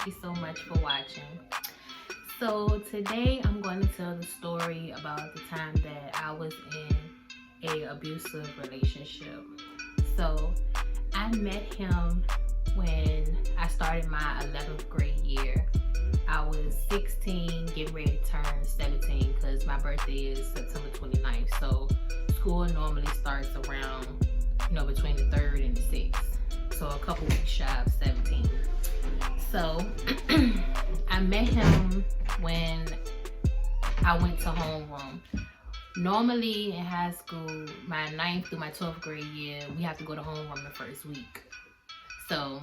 Thank you so much for watching. So today I'm going to tell the story about the time that I was in a abusive relationship. So I met him when I started my 11th grade year. I was 16, getting ready to turn 17 because my birthday is September 29th. So school normally starts around, between the 3rd and the 6th. So a couple weeks shy of 17. So I met him when I went to homeroom. Normally in high school, my 9th through my 12th grade year, we have to go to homeroom the first week. So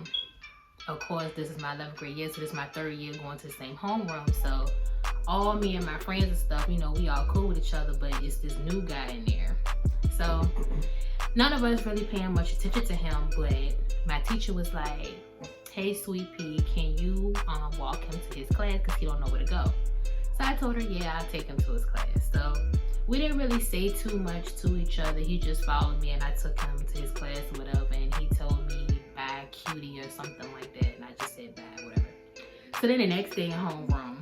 of course, this is my 11th grade year, so this is my 3rd year going to the same homeroom. So all me and my friends and stuff, we all cool with each other, but it's this new guy in there. So none of us really paying much attention to him, but my teacher was like, hey, sweet pea, can you walk him to his class because he don't know where to go? So I told her, yeah, I'll take him to his class. So we didn't really say too much to each other. He just followed me and I took him to his class or whatever, and he told me bye cutie or something like that, and I just said bye, whatever. So then the next day in homeroom,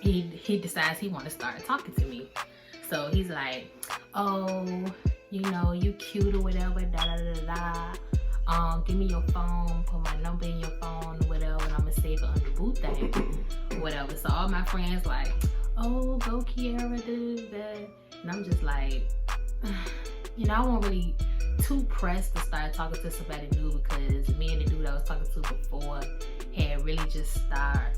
he decides he want to start talking to me. So he's like, oh, you cute or whatever, da da da da. Give me your phone, put my number in your phone or whatever, and I'm gonna save it on the boot thing, whatever. So all my friends like, oh, go Kiara, do that. And I'm just like, I wasn't really too pressed to start talking to somebody new because me and the dude I was talking to before had really just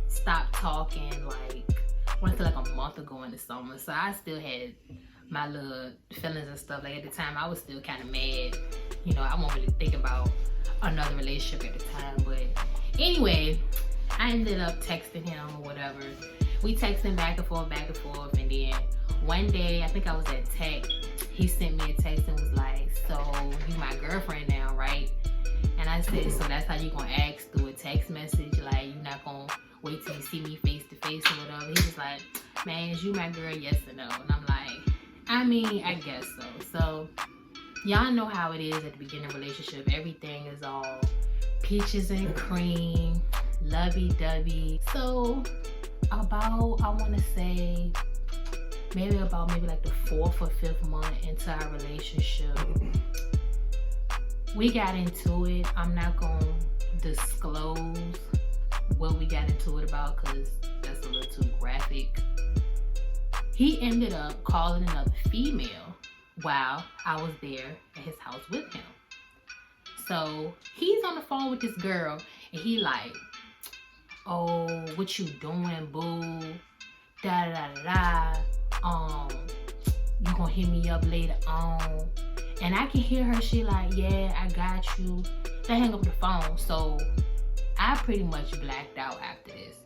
stopped talking like, I want to say like a month ago in the summer. So I still had my little feelings and stuff. Like at the time I was still kind of mad. I wasn't really thinking about another relationship at the time. But anyway, I ended up texting him or whatever. We texting back and forth. And then one day, I think I was at tech, he sent me a text and was like, so you my girlfriend now, right? And I said, so that's how you gonna ask through a text message? Like, you're not gonna wait till you see me face to face or whatever? He was like, man, is you my girl, yes or no? And I'm like, I guess so. So y'all know how it is at the beginning of a relationship. Everything is all peaches and cream, lovey-dovey. So about, I want to say, maybe like the 4th or 5th month into our relationship, we got into it. I'm not gonna disclose what we got into it about because that's a little too graphic. He ended up calling another female while I was there at his house with him. So he's on the phone with this girl and he like, oh, what you doing, boo? Da da da da. You gonna hit me up later on? And I can hear her, she like, yeah, I got you. They hang up the phone. So I pretty much blacked out after this.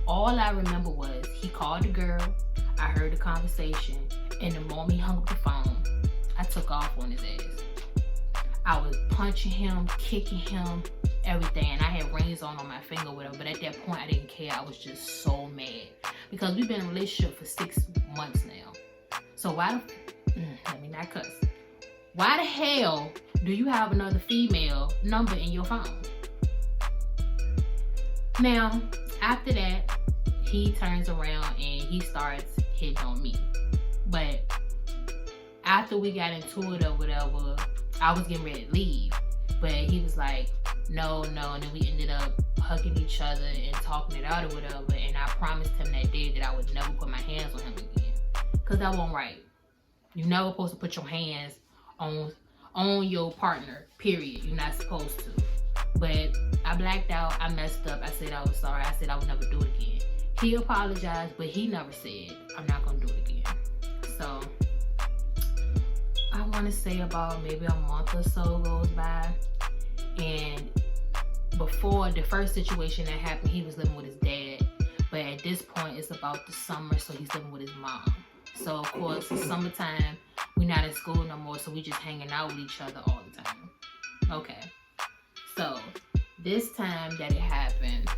All I remember was he called the girl, I heard the conversation, and the moment he hung up the phone, I took off on his ass. I was punching him, kicking him, everything, and I had rings on my finger, whatever. But at that point, I didn't care. I was just so mad because we've been in a relationship for 6 months now. So let me not cuss. Why the hell do you have another female number in your phone? Now, after that, he turns around and he starts hitting on me. But after we got into it or whatever, I was getting ready to leave. But he was like, no, and then we ended up hugging each other and talking it out or whatever. And I promised him that day that I would never put my hands on him again. Because that wasn't right. You're never supposed to put your hands on your partner, period. You're not supposed to. But I blacked out, I messed up, I said I was sorry, I said I would never do it again. He apologized, but he never said, I'm not gonna do it again. So, I wanna say about maybe a month or so goes by, and before the first situation that happened, he was living with his dad, but at this point, it's about the summer, so he's living with his mom. So, of course, it's summertime, we're not in school no more, so we just hanging out with each other all the time. Okay. So, this time that it happened,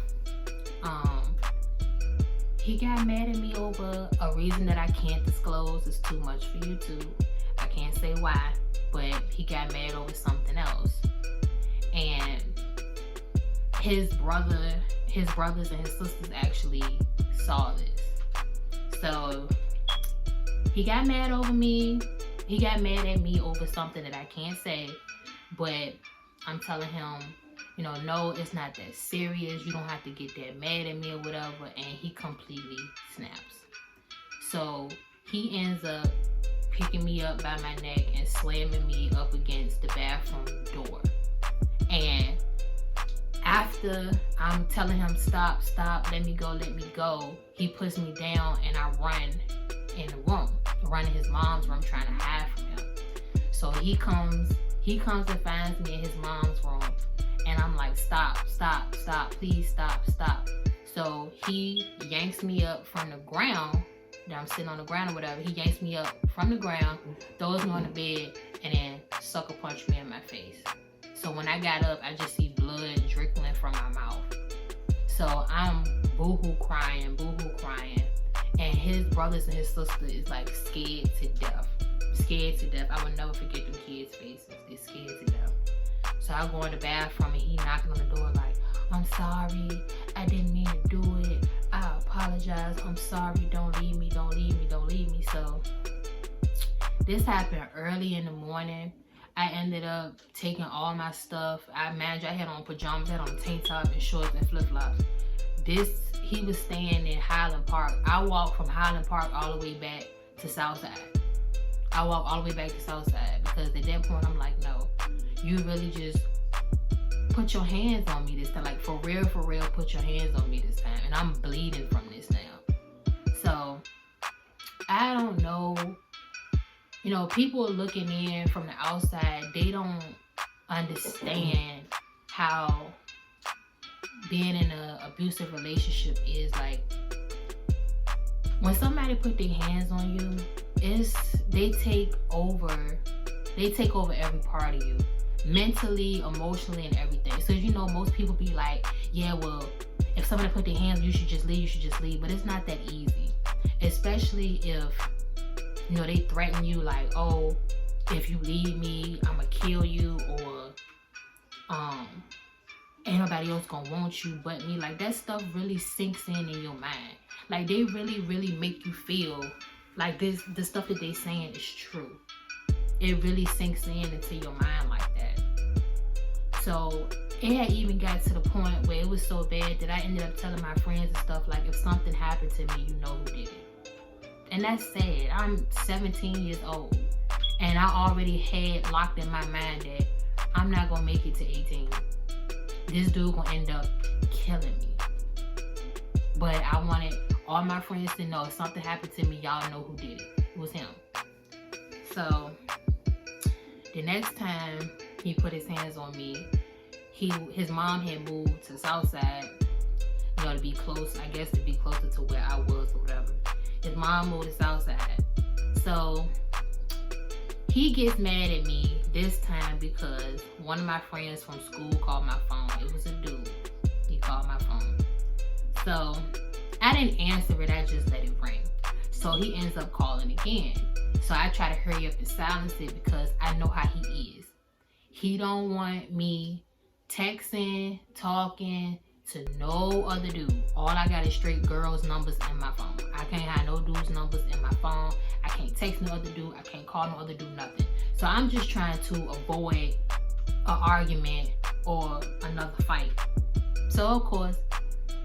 he got mad at me over a reason that I can't disclose. It's too much for YouTube. I can't say why, but he got mad over something else. And his brother his brothers and his sisters actually saw this. So he got mad over me. He got mad at me over something that I can't say, but I'm telling him, you know, no, it's not that serious. You don't have to get that mad at me or whatever. And he completely snaps. So he ends up picking me up by my neck and slamming me up against the bathroom door. And after I'm telling him, stop, let me go, he puts me down and I run in the room. I run in his mom's room trying to hide from him. So he comes and finds me in his mom's room. And I'm like, stop, please stop. So he yanks me up from the ground. I'm sitting on the ground or whatever. He yanks me up from the ground, throws me on the bed, and then sucker punched me in my face. So when I got up, I just see blood trickling from my mouth. So I'm boo-hoo crying. And his brothers and his sister is like scared to death. I will never forget them kids' faces. They're scared to death. So I go in the bathroom and he knocking on the door like, I'm sorry, I didn't mean to do it. I apologize, I'm sorry, don't leave me. So this happened early in the morning. I ended up taking all my stuff. I had on pajamas, I had on a tank top and shorts and flip-flops. He was staying in Highland Park. I walked from Highland Park all the way back to Southside. Because at that point I'm like, no, you really just put your hands on me this time. Like for real, put your hands on me this time. And I'm bleeding from this now. So I don't know. You know, people looking in from the outside, they don't understand how being in an abusive relationship is. Like when somebody put their hands on you, they take over every part of you, mentally, emotionally, and everything. So you know, most people be like, yeah, well, if somebody put their hands, you should just leave. But it's not that easy, especially if, you know, they threaten you like, oh, if you leave me, I'ma kill you, or ain't nobody else gonna want you but me. Like that stuff really sinks in your mind. Like they really make you feel like the stuff that they saying is true. It really sinks into your mind like that. So it had even got to the point where it was so bad that I ended up telling my friends and stuff like, if something happened to me, you know who did it. And that's sad. I'm 17 years old and I already had locked in my mind that I'm not gonna make it to 18. This dude gonna end up killing me. But I wanted all my friends to know if something happened to me, y'all know who did it. It was him. So the next time he put his hands on me, his mom had moved to Southside, you know, to be close, I guess to be closer to where I was or whatever. His mom moved to Southside. So he gets mad at me this time because one of my friends from school called my phone. It was a dude. He called my phone. So I didn't answer it, I just let it ring. So he ends up calling again. So I try to hurry up and silence it because I know how he is. He don't want me texting, talking to no other dude. All I got is straight girls' numbers in my phone. I can't have no dude's numbers in my phone. I can't text no other dude. I can't call no other dude, nothing. So I'm just trying to avoid an argument or another fight. So of course,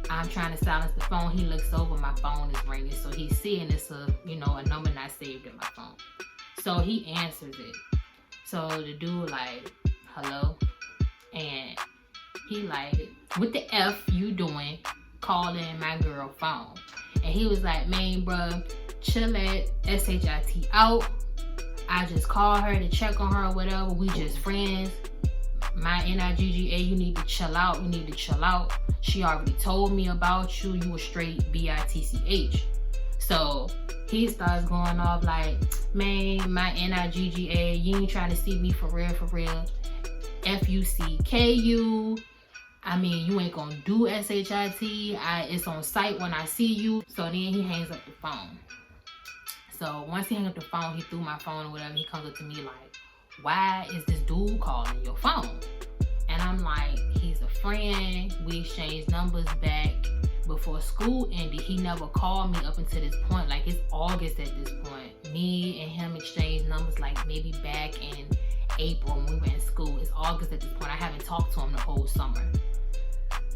I'm trying to silence the phone. He looks over, my phone is ringing. So he's seeing it's a number not saved in my phone. So he answers it. So the dude like, hello? And he like, what the F you doing calling my girl phone? And he was like, man, bro, chill that SHIT out. I just called her to check on her or whatever. We just friends. My NIGGA, you need to chill out. She already told me about you. You were straight BITCH. So he starts going off like, man, my NIGGA, you ain't trying to see me for real. FUCKU. I mean, you ain't gonna do SHIT. It's on site when I see you. So then he hangs up the phone. So once he hangs up the phone, he threw my phone or whatever. He comes up to me like, why is this dude calling your phone? And And I'm like, he's a friend. We exchanged numbers back before school ended. He never called me up until this point. Like, it's August at this point. Me and him exchanged numbers like maybe back in April when we were in school. It's August at this point. I haven't talked to him the whole summer.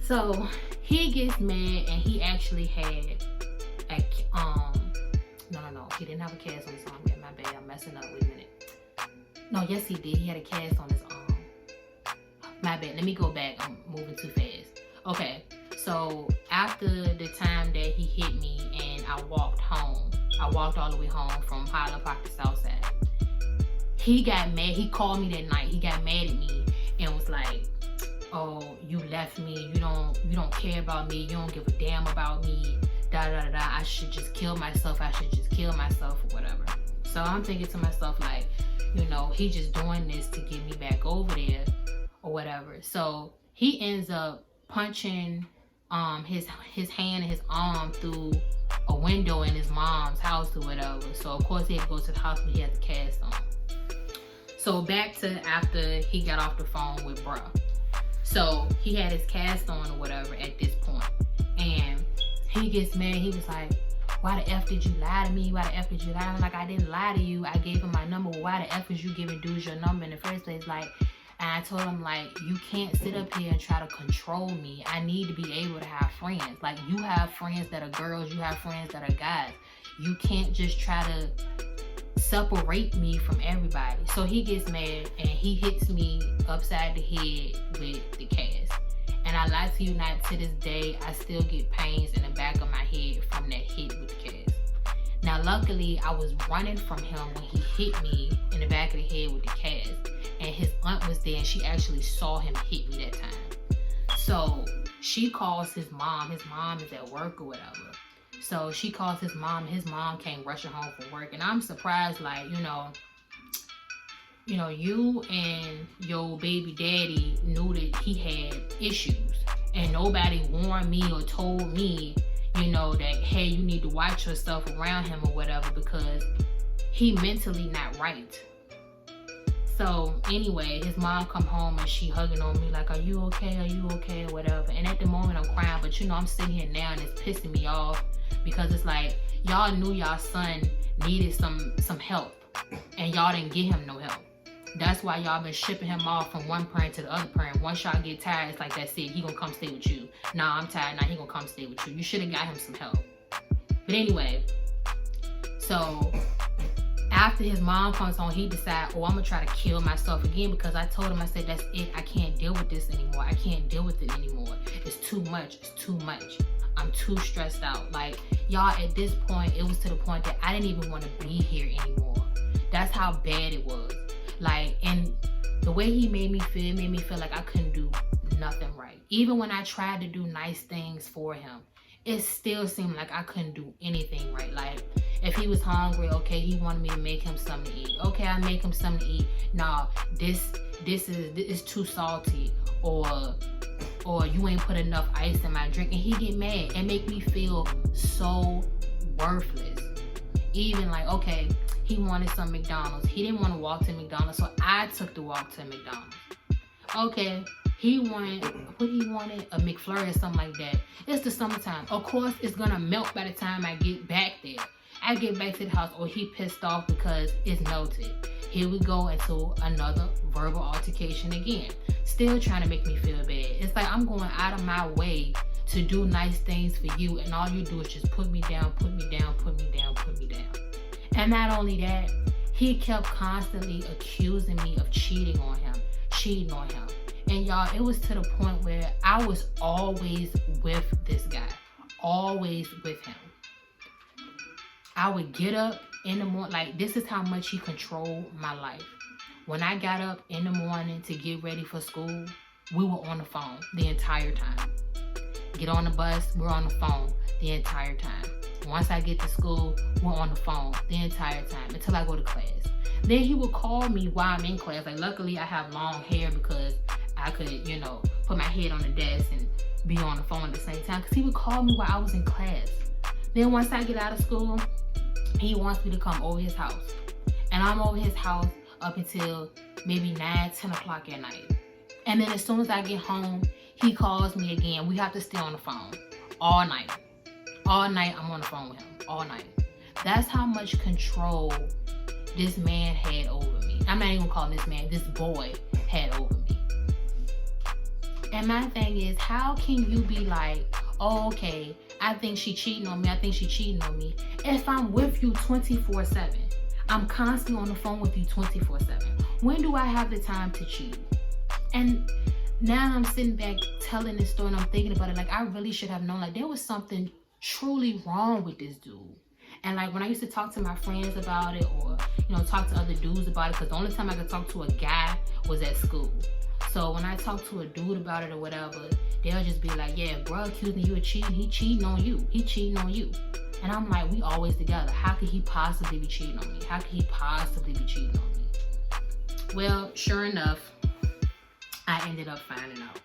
So he gets mad, and he actually had a no, he didn't have a cast on his arm yet. My bad, I'm messing up. Wait a minute. No, yes he did. He had a cast on his arm. My bad. Let me go back. I'm moving too fast. Okay, so after the time that he hit me and I walked home, I walked all the way home from Highland Park to Southside. He got mad. He called me that night. He got mad at me and was like, "Oh, you left me. You don't care about me. You don't give a damn about me. Da da da da. I should just kill myself. I should just kill myself or whatever." So I'm thinking to myself like, you know, he just doing this to get me back over there or whatever. So he ends up punching his hand and his arm through a window in his mom's house or whatever. So of course he had to go to the hospital. He had the cast on. So back to after he got off the phone with bruh. So he had his cast on or whatever at this point. And he gets mad. He was like, "Why the F did you lie to me? Why the F did you lie?" I'm like, "I didn't lie to you. I gave him my number." "Well, why the F was you giving dudes your number in the first place?" Like, and I told him, like, you can't sit up here and try to control me. I need to be able to have friends. Like, you have friends that are girls. You have friends that are guys. You can't just try to separate me from everybody. So he gets mad and he hits me upside the head with the cast. And I lie to you not, to this day, I still get pains in the back of my head from that hit with the cast. Now, luckily, I was running from him when he hit me in the back of the head with the cast. And his aunt was there and she actually saw him hit me that time. So she calls his mom. His mom is at work or whatever. So she calls his mom. His mom came rushing home from work. And I'm surprised, like, you know, you and your baby daddy knew that he had issues. And nobody warned me or told me, you know, that, hey, you need to watch yourself around him or whatever because he mentally not right. So anyway, his mom come home and she hugging on me like, "Are you okay? Are you okay?" or whatever. And at the moment I'm crying, but you know, I'm sitting here now and it's pissing me off because it's like, y'all knew y'all son needed some help and y'all didn't get him no help. That's why y'all been shipping him off from one parent to the other parent. Once y'all get tired, it's like, that's it. He gonna come stay with you. Nah, I'm tired. Nah, he gonna come stay with you. You should have got him some help. But anyway, so after his mom comes home, he decides, "Oh, I'm gonna try to kill myself again," because I told him, I said, "That's it. I can't deal with this anymore. I can't deal with it anymore. It's too much. It's too much. I'm too stressed out." Like, y'all, at this point, it was to the point that I didn't even want to be here anymore. That's how bad it was. Like, and the way he made me feel like I couldn't do nothing right. Even when I tried to do nice things for him, it still seemed like I couldn't do anything right. Like, if he was hungry, okay, he wanted me to make him something to eat. Okay, I make him something to eat. Nah, this is too salty, or you ain't put enough ice in my drink. And he get mad and make me feel so worthless. Even like, okay, he wanted some McDonald's. He didn't want to walk to McDonald's, so I took the walk to McDonald's. Okay, he wanted, what he wanted? A McFlurry or something like that. It's the summertime. Of course, it's gonna melt by the time I get back there. I get back to the house, or he pissed off because it's melted. Here we go into another verbal altercation again. Still trying to make me feel bad. It's like I'm going out of my way to do nice things for you, and all you do is just put me down, put me down, put me down, put me down. And not only that, he kept constantly accusing me of cheating on him. And y'all, it was to the point where I was always with this guy. Always with him. I would get up in the morning, like, this is how much he controlled my life. When I got up in the morning to get ready for school, we were on the phone the entire time. Get on the bus, we're on the phone the entire time. Once I get to school, we're on the phone the entire time until I go to class. Then he would call me while I'm in class. Like, luckily I have long hair because I could, you know, put my head on the desk and be on the phone at the same time. Because he would call me while I was in class. Then once I get out of school, he wants me to come over his house. And I'm over his house up until maybe 9, 10 o'clock at night. And then as soon as I get home, he calls me again. We have to stay on the phone all night. All night I'm on the phone with him, all night. That's how much control this man had over me. I'm not even calling this man, this boy had over me. And my thing is, how can you be like, oh, okay, I think she cheating on me, I think she cheating on me, if I'm with you 24/7? I'm constantly on the phone with you 24/7. When do I have the time to cheat? And now I'm sitting back telling this story and I'm thinking about it, like I really should have known, like there was something truly wrong with this dude. And like when I used to talk to my friends about it, or you know, talk to other dudes about it, because the only time I could talk to a guy was at school. So when I talk to a dude about it or whatever, they'll just be like, yeah, bro accusing you of cheating, he cheating on you, he cheating on you. And I'm like, we always together. How could he possibly be cheating on me? How could he possibly be cheating on me? Well, sure enough, I ended up finding out.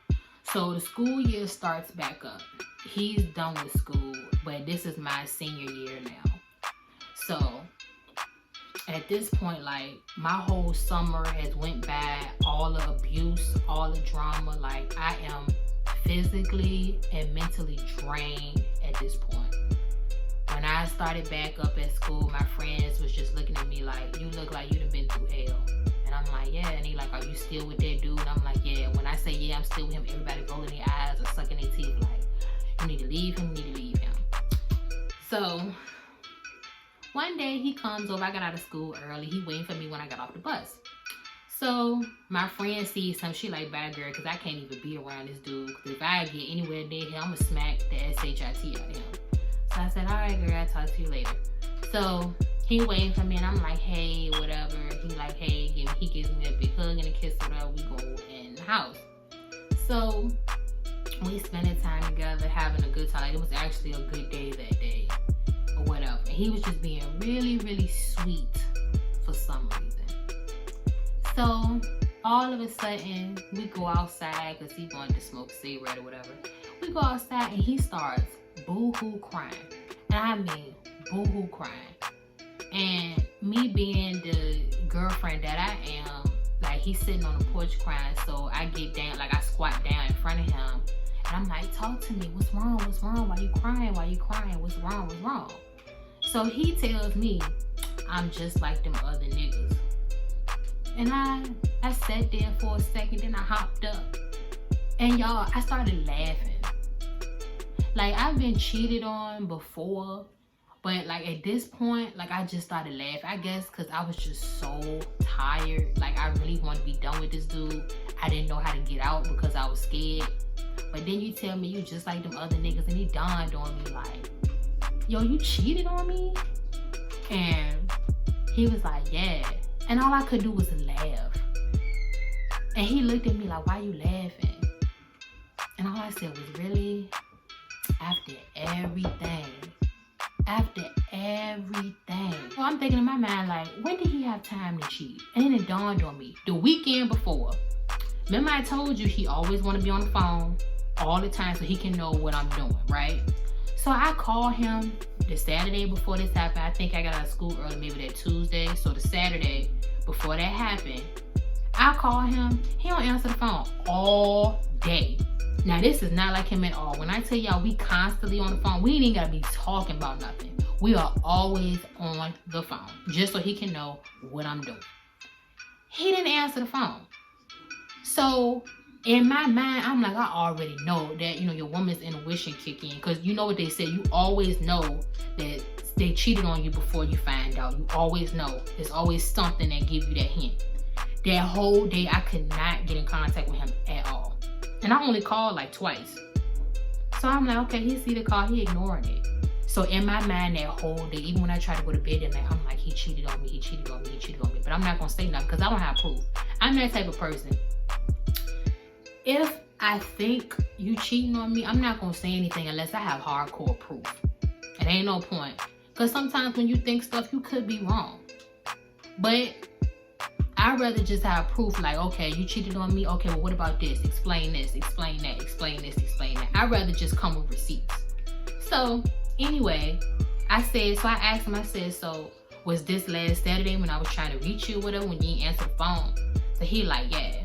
So the school year starts back up. He's done with school, but this is my senior year now. So at this point, like my whole summer has went by, all the abuse, all the drama. Like I am physically and mentally drained at this point. When I started back up at school, my friends was just looking at me like, you look like you done been through hell. And I'm like, yeah. And they like, are you still with that dude? And I'm like, yeah. When I say yeah, I'm still with him, everybody rolling their eyes or sucking their teeth like, you need to leave him, you need to leave him. So one day he comes over, I got out of school early. He waiting for me when I got off the bus. So my friend sees him, she like, bye girl, because I can't even be around this dude. Because if I get anywhere near him, I'm going to smack the SHIT out of him. So I said, all right girl, I'll talk to you later. So he waiting for me and I'm like, hey, whatever. He like, hey, he gives me a big hug and a kiss, whatever. We go in the house. So we spending time together, having a good time. It was actually a good day that day or whatever. And he was just being really, really sweet for some reason. So all of a sudden we go outside because he wanted to smoke a cigarette or whatever. We go outside and he starts boo-hoo crying. And I mean boo-hoo crying. And me being the girlfriend that I am, like he's sitting on the porch crying, so I get down, like I squat down in front of him. And I'm like, talk to me, what's wrong, what's wrong, why you crying, what's wrong, what's wrong? So he tells me, I'm just like them other niggas. And I sat there for a second, then I hopped up. And y'all, I started laughing. Like I've been cheated on before, but like at this point, like I just started laughing. I guess because I was just so tired. Like I really wanted to be done with this dude. I didn't know how to get out because I was scared. But then you tell me you just like them other niggas, and it dawned on me like, yo, you cheated on me? And he was like, yeah. And all I could do was laugh. And he looked at me like, why you laughing? And all I said was, really? After everything. So I'm thinking in my mind like, when did he have time to cheat? And then it dawned on me, the weekend before. Remember I told you he always want to be on the phone all the time so he can know what I'm doing, right? So I called him the Saturday before this happened. I think I got out of school early, maybe that Tuesday. So the Saturday before that happened, I called him. He don't answer the phone all day. Now this is not like him at all. When I tell y'all we constantly on the phone, we ain't gotta be talking about nothing. We are always on the phone just so he can know what I'm doing. He didn't answer the phone. So in my mind, I'm like, I already know that, you know, your woman's intuition kick in. Because you know what they say, you always know that they cheated on you before you find out. You always know. There's always something that gives you that hint. That whole day, I could not get in contact with him at all. And I only called like twice. So I'm like, okay, he see the call, he ignoring it. So in my mind that whole day, even when I tried to go to bed that night, I'm like, he cheated on me, he cheated on me, he cheated on me. But I'm not going to say nothing because I don't have proof. I'm that type of person. If I think you cheating on me, I'm not going to say anything unless I have hardcore proof. It ain't no point. Because sometimes when you think stuff, you could be wrong. But I'd rather just have proof like, okay, you cheated on me. Okay, well, what about this? Explain this, explain that, explain this, explain that. I'd rather just come with receipts. So anyway, I asked him, I said, so was this last Saturday when I was trying to reach you or whatever, when you didn't answer the phone? So he like, yeah.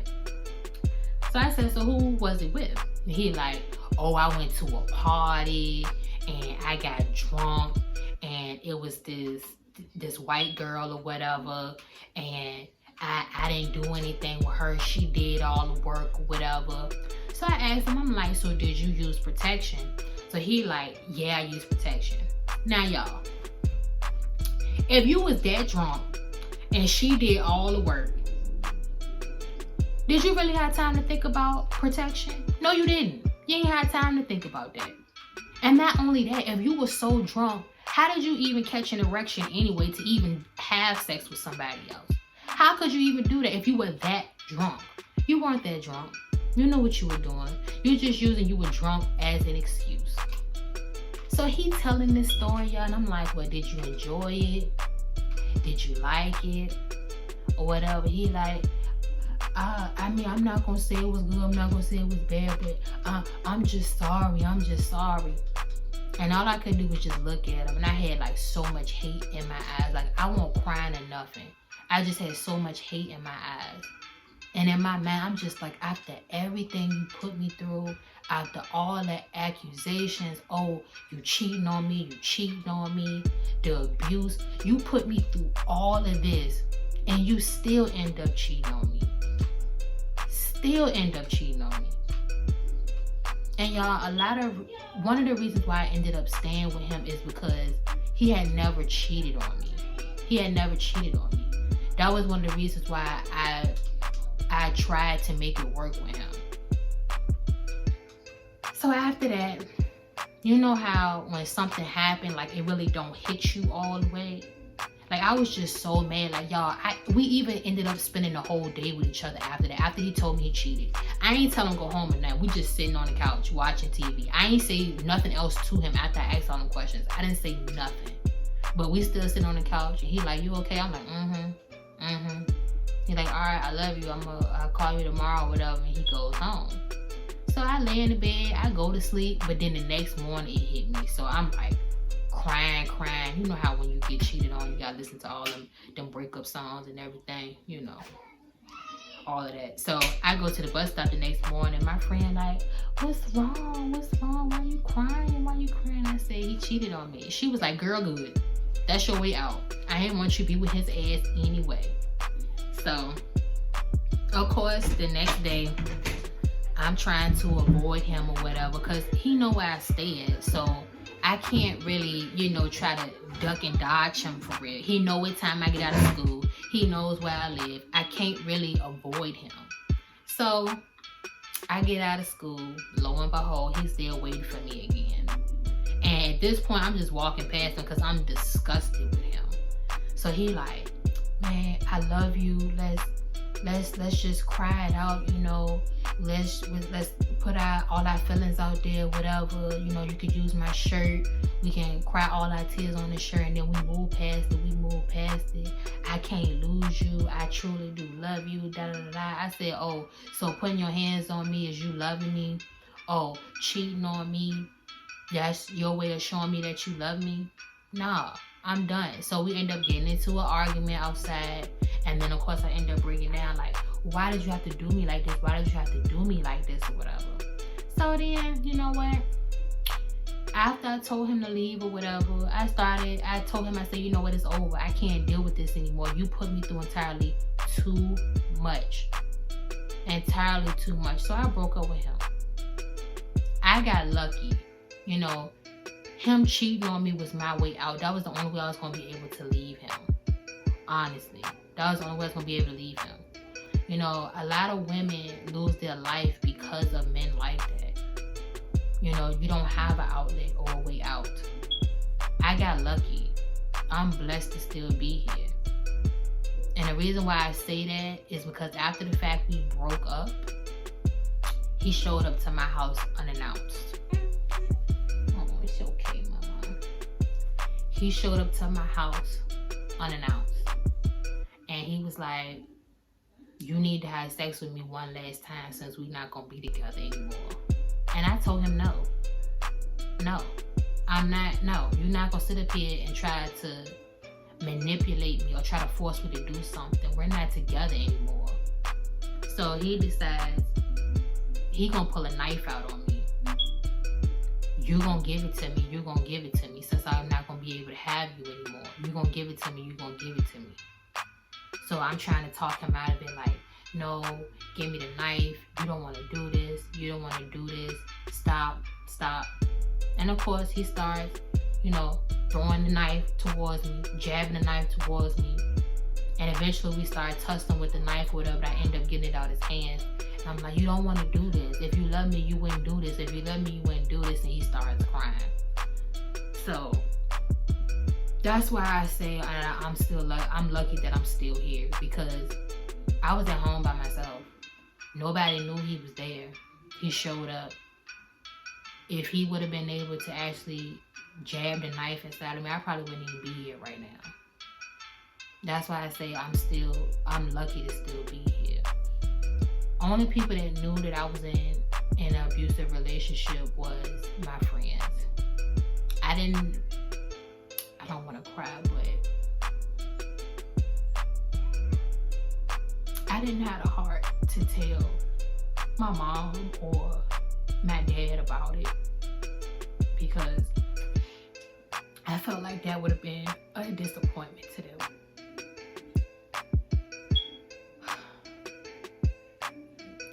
So I said, so who was it with? And he like, oh, I went to a party and I got drunk and it was this white girl or whatever, and I didn't do anything with her. She did all the work or whatever. So I asked him, I'm like, so did you use protection? So he like, yeah, I used protection. Now y'all, if you was that drunk and she did all the work, did you really have time to think about protection? No, you didn't. You ain't had time to think about that. And not only that, if you were so drunk, how did you even catch an erection anyway to even have sex with somebody else? How could you even do that if you were that drunk? You weren't that drunk. You know what you were doing. You're just using you were drunk as an excuse. So he telling this story, y'all, and I'm like, well, did you enjoy it? Did you like it? Or whatever. He like, I mean, I'm not gonna say it was good, I'm not gonna say it was bad, but I'm just sorry. And all I could do was just look at him, and I had like so much hate in my eyes. Like, I won't cry or nothing. I just had so much hate in my eyes. And in my mind, I'm just like, after everything you put me through, after all the accusations, oh, you cheating on me, the abuse, you put me through all of this, and you still end up cheating on me. And y'all, one of the reasons why I ended up staying with him is because he had never cheated on me. That was one of the reasons why I tried to make it work with him. So after that, you know how when something happened, like it really don't hit you all the way? Like, I was just so mad. Like, y'all, we even ended up spending the whole day with each other after that. After he told me he cheated. I ain't tell him go home at night. We just sitting on the couch watching TV. I ain't say nothing else to him after I asked all them questions. I didn't say nothing. But we still sitting on the couch, and he like, you okay? I'm like, mm-hmm. He like, all right, I love you. I'll call you tomorrow or whatever. And he goes home. So I lay in the bed. I go to sleep. But then the next morning, it hit me. So I'm like, crying. You know how when you get cheated on, you gotta listen to all them breakup songs and everything, you know, all of that. So I go to the bus stop the next morning. My friend like, what's wrong? Why you crying? I said, he cheated on me. She was like, girl, good. That's your way out. I didn't want you to be with his ass anyway. So, of course, the next day, I'm trying to avoid him or whatever, because he know where I stay at. So I can't really, try to duck and dodge him for real. He know what time I get out of school. He knows where I live. I can't really avoid him. So I get out of school. Lo and behold, he's there waiting for me again. And at this point, I'm just walking past him because I'm disgusted with him. So he like, man, I love you. Let's just cry it out, Let's put all our feelings out there, whatever. You could use my shirt. We can cry all our tears on the shirt, and then we move past it. I can't lose you. I truly do love you. Da da da da. I said, oh, so putting your hands on me is you loving me? Oh, cheating on me, that's your way of showing me that you love me? Nah, I'm done. So we end up getting into an argument outside. And then, of course, I end up breaking down like, why did you have to do me like this? Why did you have to do me like this or whatever? So then, you know what? After I told him to leave or whatever, I told him, I said, you know what? It's over. I can't deal with this anymore. You put me through entirely too much. So I broke up with him. I got lucky. Him cheating on me was my way out. That was the only way I was going to be able to leave him. Honestly. That was the only way I was going to be able to leave him. A lot of women lose their life because of men like that. You don't have an outlet or a way out. I got lucky. I'm blessed to still be here. And the reason why I say that is because after the fact we broke up, he showed up to my house unannounced. Oh, it's okay, Mama. He showed up to my house unannounced. And he was like, you need to have sex with me one last time since we're not going to be together anymore. And I told him no. No. You're not going to sit up here and try to manipulate me or try to force me to do something. We're not together anymore. So he decides he gonna pull a knife out on me. You gonna give it to me. You gonna give it to me. Since I'm not gonna be able to have you anymore, you gonna give it to me. You gonna give it to me. So I'm trying to talk him out of it, like, no, give me the knife. You don't want to do this. You don't want to do this. Stop. And of course, he starts, throwing the knife towards me, jabbing the knife towards me. And eventually we start tussling with the knife, whatever, but I end up getting it out of his hands. And I'm like, you don't want to do this. If you love me, you wouldn't do this. If you love me, you wouldn't do this. And he starts crying. So that's why I say I'm lucky that I'm still here, because I was at home by myself. Nobody knew he was there. He showed up. If he would have been able to actually jab the knife inside of me, I probably wouldn't even be here right now. That's why I say I'm lucky to still be here. Only people that knew that I was in an abusive relationship was my friends. I don't want to cry, but I didn't have the heart to tell my mom or my dad about it, because I felt like that would have been a disappointment to them.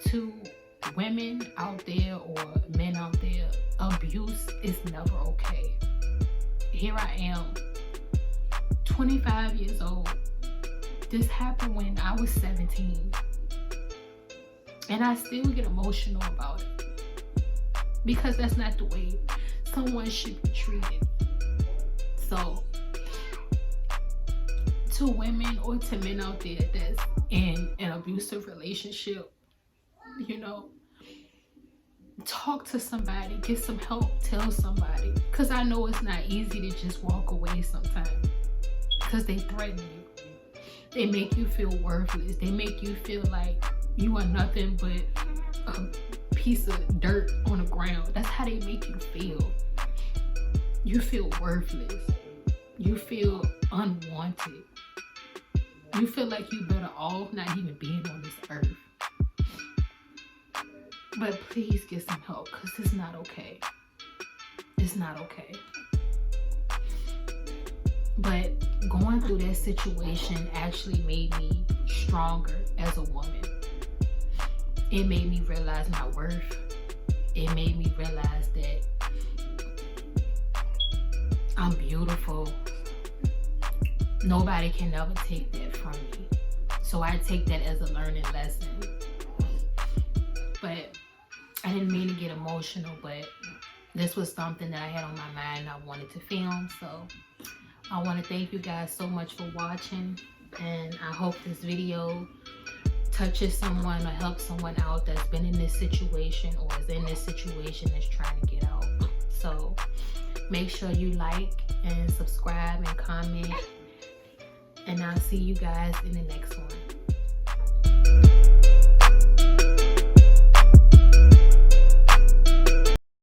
To women out there or men out there, abuse is never okay. Here I am, 25 years old. This happened when I was 17. And I still get emotional about it, because that's not the way someone should be treated. So, to women or to men out there that's in an abusive relationship, talk to somebody, get some help, tell somebody. Because I know it's not easy to just walk away sometimes, because they threaten you. They make you feel worthless. They make you feel like you are nothing but a piece of dirt on the ground. That's how they make you feel. You feel worthless. You feel unwanted. You feel like you better off not even being on this earth. But please get some help, because it's not okay. It's not okay. But going through that situation actually made me stronger as a woman. It made me realize my worth. It made me realize that I'm beautiful. Nobody can ever take that from me. So I take that as a learning lesson. But I didn't mean to get emotional, but this was something that I had on my mind and I wanted to film. So I want to thank you guys so much for watching, and I hope this video touches someone or helps someone out that's been in this situation or is in this situation that's trying to get out. So make sure you like and subscribe and comment, and I'll see you guys in the next one.